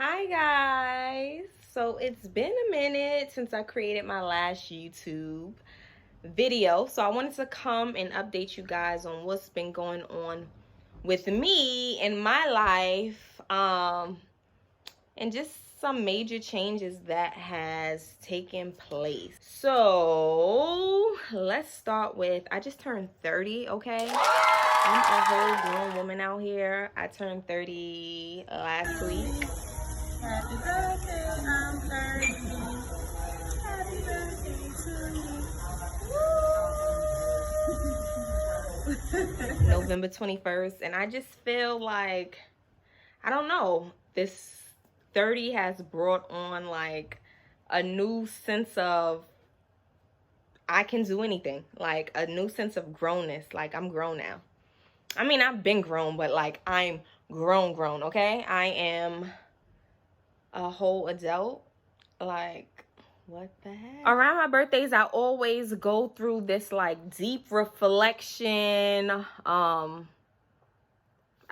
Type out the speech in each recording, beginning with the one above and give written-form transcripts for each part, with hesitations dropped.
Hi guys. So it's been a minute since I created my last YouTube video. So I wanted to come and update you guys on what's been going on with me in my life. And just some major changes that has taken place. So let's start with, I just turned 30, okay? I'm a whole grown woman out here. I turned 30 last week. Happy birthday, I'm 30. Happy birthday to you. November 21st. And I just feel like, I don't know, this 30 has brought on like a new sense of I can do anything. Like a new sense of grownness. Like I'm grown now. I mean, I've been grown, but like I'm grown, okay? I am a whole adult. Like, what the heck? Around my birthdays, I always go through this like deep reflection. I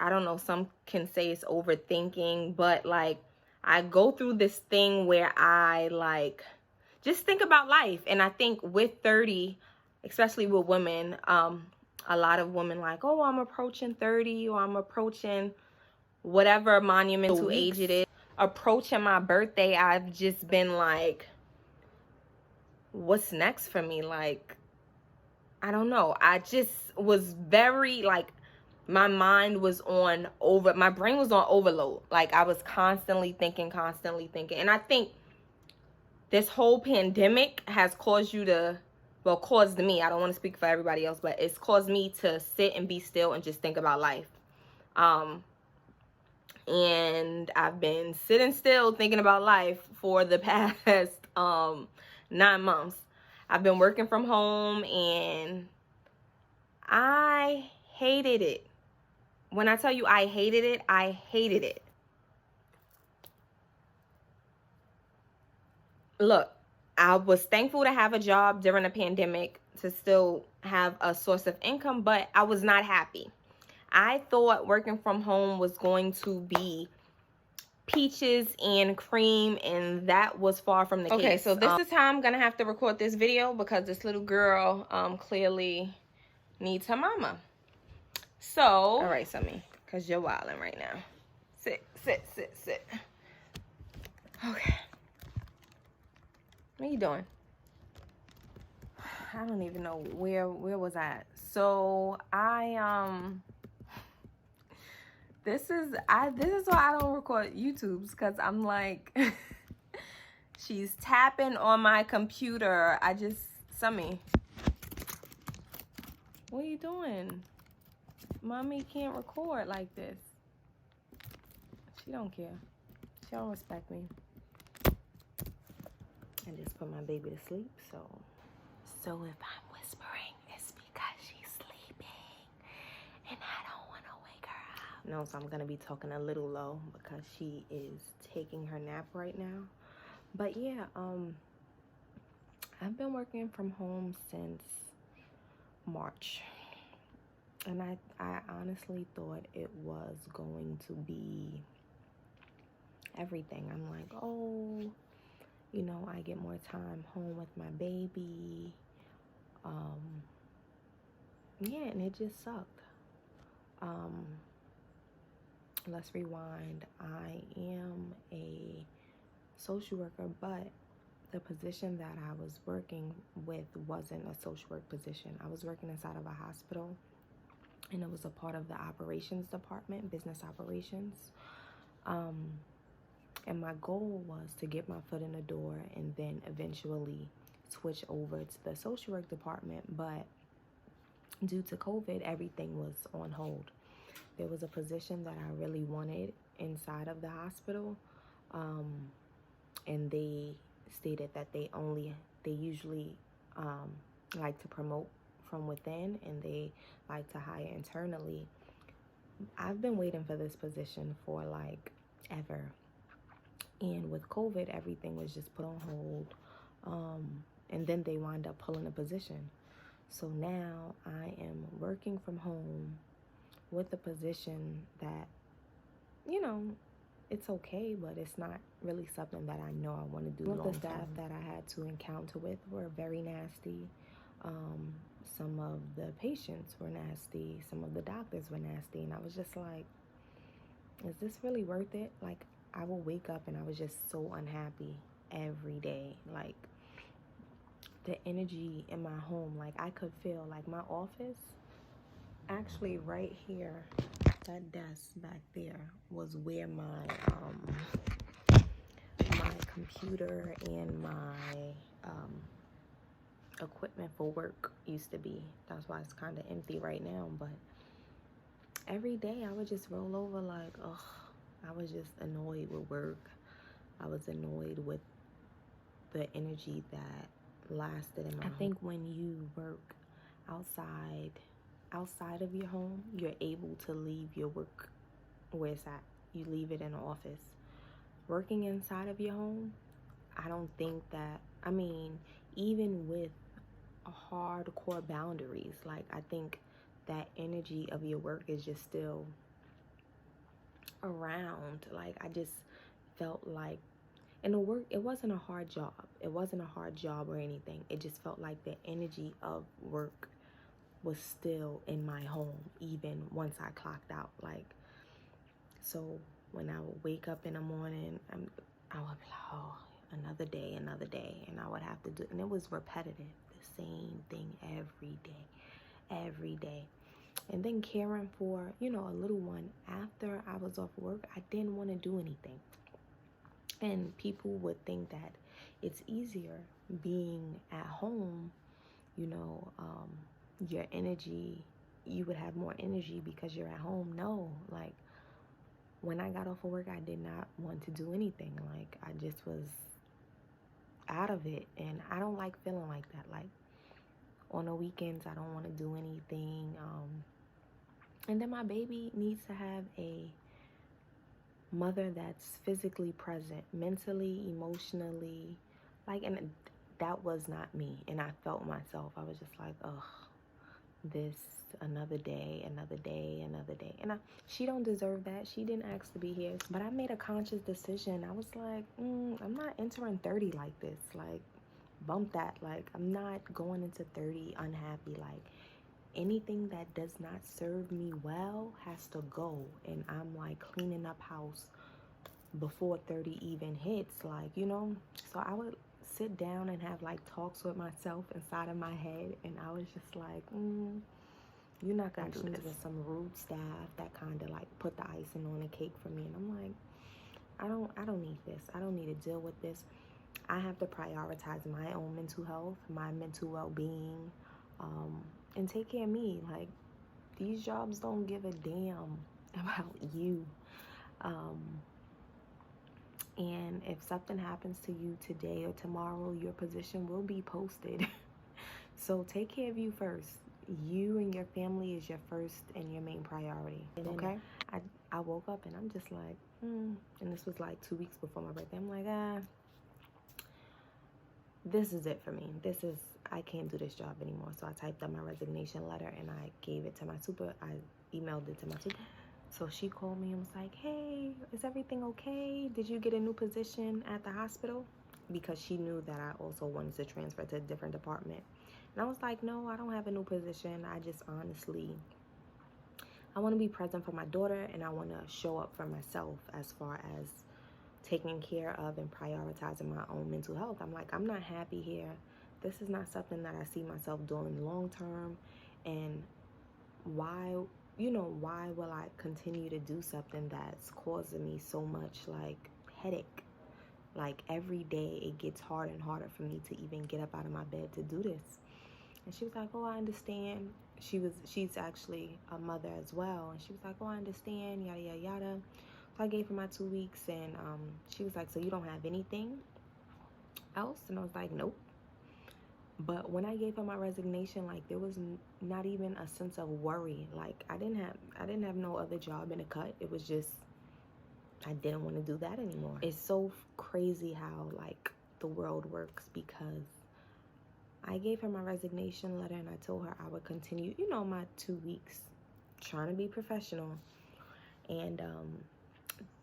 don't know, some can say it's overthinking, but like I go through this thing where I like just think about life. And I think with 30, especially with women, a lot of women like, oh, I'm approaching 30 or I'm approaching whatever monumental age it is. Approaching my birthday, I've just been like, what's next for me? Like, I don't know. I just was very like, my mind was on my brain was on overload. Like I was constantly thinking. And I think this whole pandemic has caused you to, well, caused me, I don't want to speak for everybody else, but it's caused me to sit and be still and just think about life. And I've been sitting still thinking about life for the past 9 months. I've been working from home and I hated it. When I tell you I hated it, I hated it. Look, I was thankful to have a job during the pandemic to still have a source of income, but I was not happy. I thought working from home was going to be peaches and cream, and that was far from the case. Okay, so this is how I'm gonna have to record this video because this little girl clearly needs her mama. So, all right, Summy, because you're wilding right now. Sit. Okay. What are you doing? I don't even know where was I at. So this is why I don't record YouTubes, because I'm like she's tapping on my computer. Summy, what are you doing? Mommy can't record like this. She don't care. She don't respect me. I just put my baby to sleep, so if I'm whispering, it's because she's sleeping and I don't want to wake her up. No, so I'm gonna be talking a little low because she is taking her nap right now. But yeah, I've been working from home since March. And I honestly thought it was going to be everything. I'm like, oh, you know, I get more time home with my baby. Yeah, and it just sucked. Let's rewind. I am a social worker, but the position that I was working with wasn't a social work position. I was working inside of a hospital, and it was a part of the operations department, business operations. And my goal was to get my foot in the door and then eventually switch over to the social work department. But due to COVID, everything was on hold. There was a position that I really wanted inside of the hospital. And they stated that they usually like to promote from within, and they like to hire internally. I've been waiting for this position for like ever. And with COVID, everything was just put on hold. And then they wind up pulling a position. So now I am working from home with a position that, you know, it's okay, but it's not really something that I know I want to do long term. Some of the staff that I had to encounter with were very nasty. Some of the patients were nasty. Some of the doctors were nasty. And I was just like, is this really worth it? Like, I will wake up and I was just so unhappy every day. Like, the energy in my home, like, I could feel, like, my office, actually right here, that desk back there was where my computer and my equipment for work used to be. That's why it's kind of empty right now. But every day I would just roll over like, ugh, I was just annoyed with work. I was annoyed with the energy that lasted in my home. I think when you work outside of your home, you're able to leave your work where it's at. You leave it in the office. Working inside of your home, I don't think that, I mean, even with hardcore boundaries, like, I think that energy of your work is just still around. Like, I just felt like, and the work, it wasn't a hard job. It wasn't a hard job or anything. It just felt like the energy of work was still in my home, even once I clocked out. Like, so when I would wake up in the morning, I would be like, oh, another day, and I would have to do, and it was repetitive, the same thing every day. And then caring for, you know, a little one after I was off work, I didn't want to do anything. And people would think that it's easier being at home, you know, your energy, you would have more energy because you're at home. No, like, when I got off of work, I did not want to do anything. Like, I just was out of it. And I don't like feeling like that. Like, on the weekends, I don't want to do anything. And then my baby needs to have a mother that's physically present, mentally, emotionally. Like, and that was not me. And I felt myself. I was just like, ugh, this, another day. And she don't deserve that. She didn't ask to be here. But I made a conscious decision. I was like, I'm not entering 30 like this. Like, bump that. Like, I'm not going into 30 unhappy. Like, anything that does not serve me well has to go. And I'm like cleaning up house before 30 even hits. Like, you know, so I would sit down and have like talks with myself inside of my head, and I was just like, you're not gonna do this. With some rude staff that kind of like put the icing on the cake for me. And I'm like, I don't need this. I don't need to deal with this. I have to prioritize my own mental health, my mental well-being, and take care of me. Like, these jobs don't give a damn about you. And if something happens to you today or tomorrow, your position will be posted. So take care of you first. You and your family is your first and your main priority. Okay? I woke up and I'm just like, and this was like 2 weeks before my birthday. I'm like, this is it for me. I can't do this job anymore. So I typed up my resignation letter and I gave it to my I emailed it to my super. So she called me and was like, hey, is everything okay? Did you get a new position at the hospital? Because she knew that I also wanted to transfer to a different department. And I was like, no, I don't have a new position. I just honestly, I want to be present for my daughter, and I want to show up for myself as far as taking care of and prioritizing my own mental health. I'm like, I'm not happy here. This is not something that I see myself doing long term. And why will I continue to do something that's causing me so much like headache? Like, every day it gets harder and harder for me to even get up out of my bed to do this. And she was like, oh, I understand. She's actually a mother as well. And she was like, oh, I understand, yada, yada, yada. So I gave her my 2 weeks, and she was like, so you don't have anything else? And I was like, nope. But when I gave her my resignation, like, there was not even a sense of worry. Like, I didn't have no other job in the cut. It was just, I didn't want to do that anymore. It's so crazy how like the world works, because I gave her my resignation letter and I told her I would continue, my 2 weeks, trying to be professional. And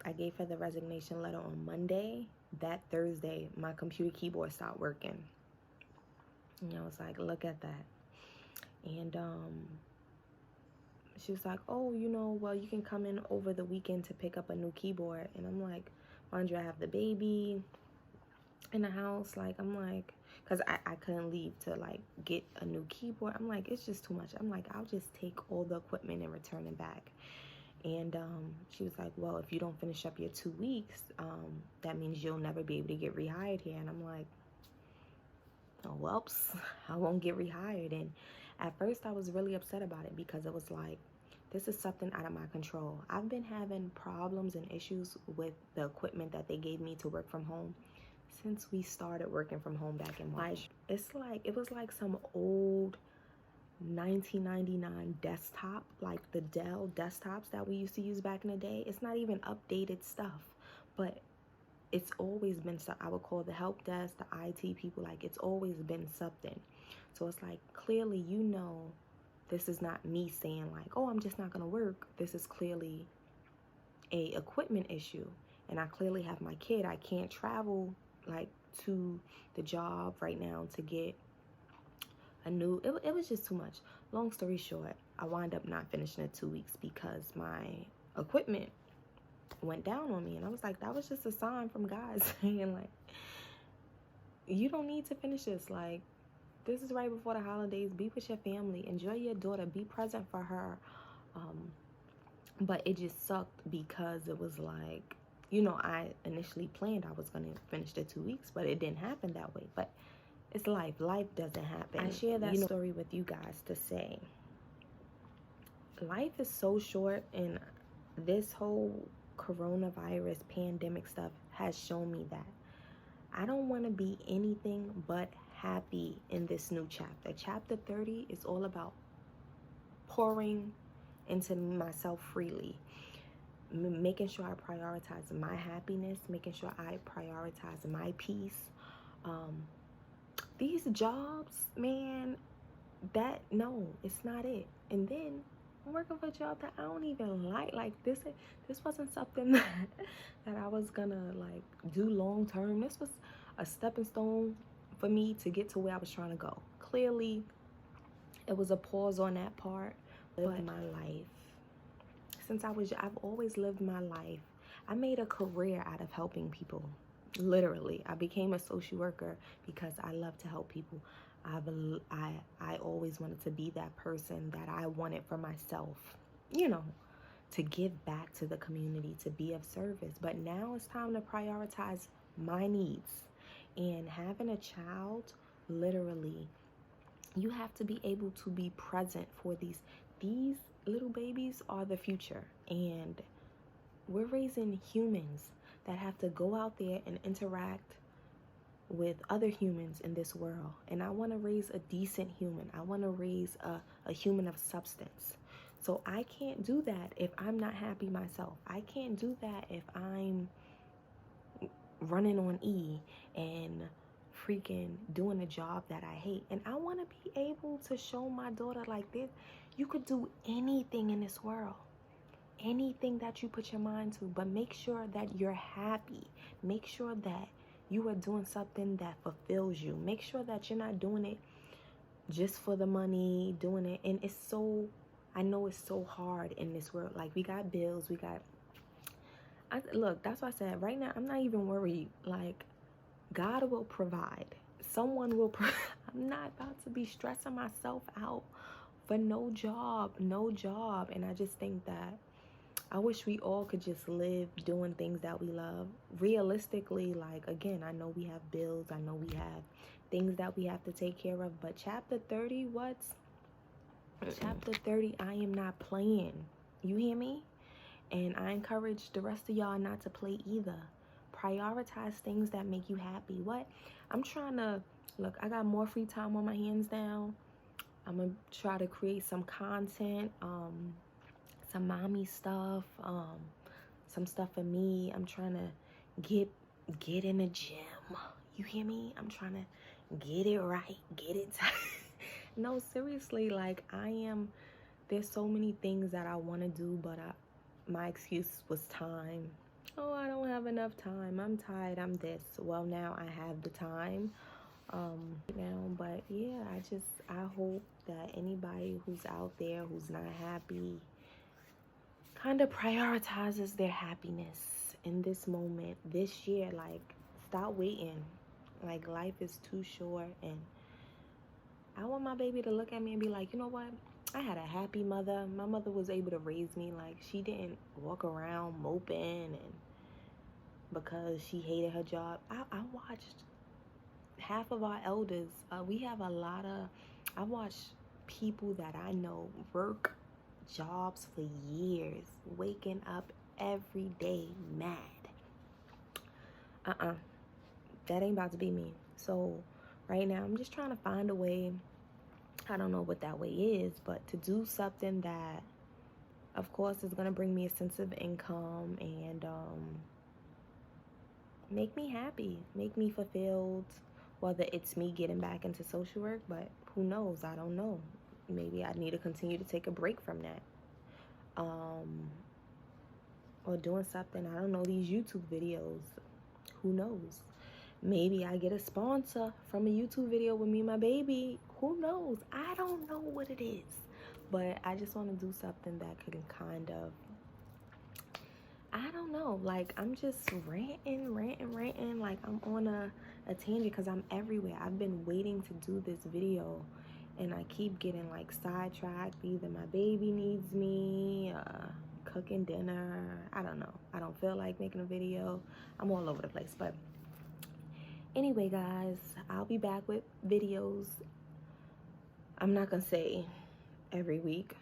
I gave her the resignation letter on Monday. That Thursday, my computer keyboard stopped working. And I was like, look at that. And she was like, oh, well, you can come in over the weekend to pick up a new keyboard. And I'm like, mind you, I have the baby in the house. Like, I'm like, because I couldn't leave to like get a new keyboard. I'm like, it's just too much. I'm like, I'll just take all the equipment and return it back. And she was like, well, if you don't finish up your 2 weeks, that means you'll never be able to get rehired here. And I'm like, oh, whoops, I won't get rehired. And at first I was really upset about it because it was like, this is something out of my control. I've been having problems and issues with the equipment that they gave me to work from home since we started working from home back in March. It was like some old 1999 desktop, like the Dell desktops that we used to use back in the day. It's not even updated stuff, but it's always been stuff. I would call the help desk, the IT people, like it's always been something. So it's like, clearly, this is not me saying like, oh, I'm just not gonna work. This is clearly a equipment issue, and I clearly have my kid. I can't travel like to the job right now to get it was just too much. Long story short, I wound up not finishing the 2 weeks because my equipment went down on me. And I was like, that was just a sign from God saying like, you don't need to finish this. Like, this is right before the holidays. Be with your family. Enjoy your daughter. Be present for her. But it just sucked because it was like, I initially planned I was going to finish the 2 weeks, but it didn't happen that way. But it's life. Life doesn't happen. I share that story with you guys to say, life is so short, and this whole coronavirus pandemic stuff has shown me that I don't want to be anything but happy in this new chapter. Chapter 30 is all about pouring into myself freely, making sure I prioritize my happiness, making sure I prioritize my peace. These jobs, man, no, it's not it. And then I'm working for a job that I don't even like this wasn't something that I was gonna like do long term. This was a stepping stone for me to get to where I was trying to go. Clearly it was a pause on that part. But my life, I've always lived my life. I made a career out of helping people. Literally, I became a social worker because I love to help people. I always wanted to be that person that I wanted for myself, to give back to the community, to be of service. But now it's time to prioritize my needs. And having a child, literally, you have to be able to be present for these little babies are the future. And we're raising humans that have to go out there and interact with other humans in this world. And I want to raise a decent human. I want to raise a human of substance. So I can't do that if I'm not happy myself. I can't do that if I'm running on E and freaking doing a job that I hate. And I want to be able to show my daughter like this. You could do anything in this world. Anything that you put your mind to, but make sure that you're happy. Make sure that you are doing something that fulfills you. Make sure that you're not doing it just for the money, doing it. And I know it's so hard in this world. Like, we got bills, look, that's why I said right now, I'm not even worried. Like, God will provide. Someone will I'm not about to be stressing myself out for no job. And I just think that I wish we all could just live doing things that we love. Realistically, like, again, I know we have bills. I know we have things that we have to take care of. But chapter 30, Chapter 30, I am not playing. You hear me? And I encourage the rest of y'all not to play either. Prioritize things that make you happy. I'm trying to, look, I got more free time on my hands now. I'm going to try to create some content, some mommy stuff, some stuff for me. I'm trying to get in the gym. You hear me? I'm trying to get it right, get it tight. No, seriously, like, there's so many things that I want to do, but my excuse was time. oh, I don't have enough time, I'm tired, I'm this. Well, now I have the time now. But yeah, I hope that anybody who's out there who's not happy kind of prioritizes their happiness in this moment, this year. Like, stop waiting. Like, life is too short, and I want my baby to look at me and be like, you know what? I had a happy mother. My mother was able to raise me. Like, she didn't walk around moping and because she hated her job. I watched half of our elders. We have a lot of, I watched people that I know work jobs for years, waking up every day mad. That ain't about to be me. So right now I'm just trying to find a way. I don't know what that way is, but to do something that of course is going to bring me a sense of income and make me happy, make me fulfilled, whether it's me getting back into social work. But who knows? I don't know. Maybe I need to continue to take a break from that, or doing something, I don't know, these YouTube videos. Who knows? Maybe I get a sponsor from a YouTube video with me and my baby. Who knows? I don't know what it is, but I just want to do something that can kind of, I don't know, like, I'm just ranting. Like, I'm on a tangent because I'm everywhere. I've been waiting to do this video and I keep getting like sidetracked. Either my baby needs me, cooking dinner, I don't know. I don't feel like making a video. I'm all over the place. But anyway, guys, I'll be back with videos. I'm not gonna say every week,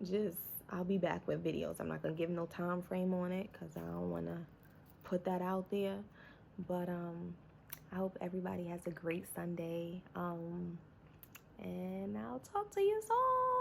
just I'll be back with videos. I'm not gonna give no time frame on it because I don't want to put that out there. But I hope everybody has a great Sunday, and I'll talk to you soon.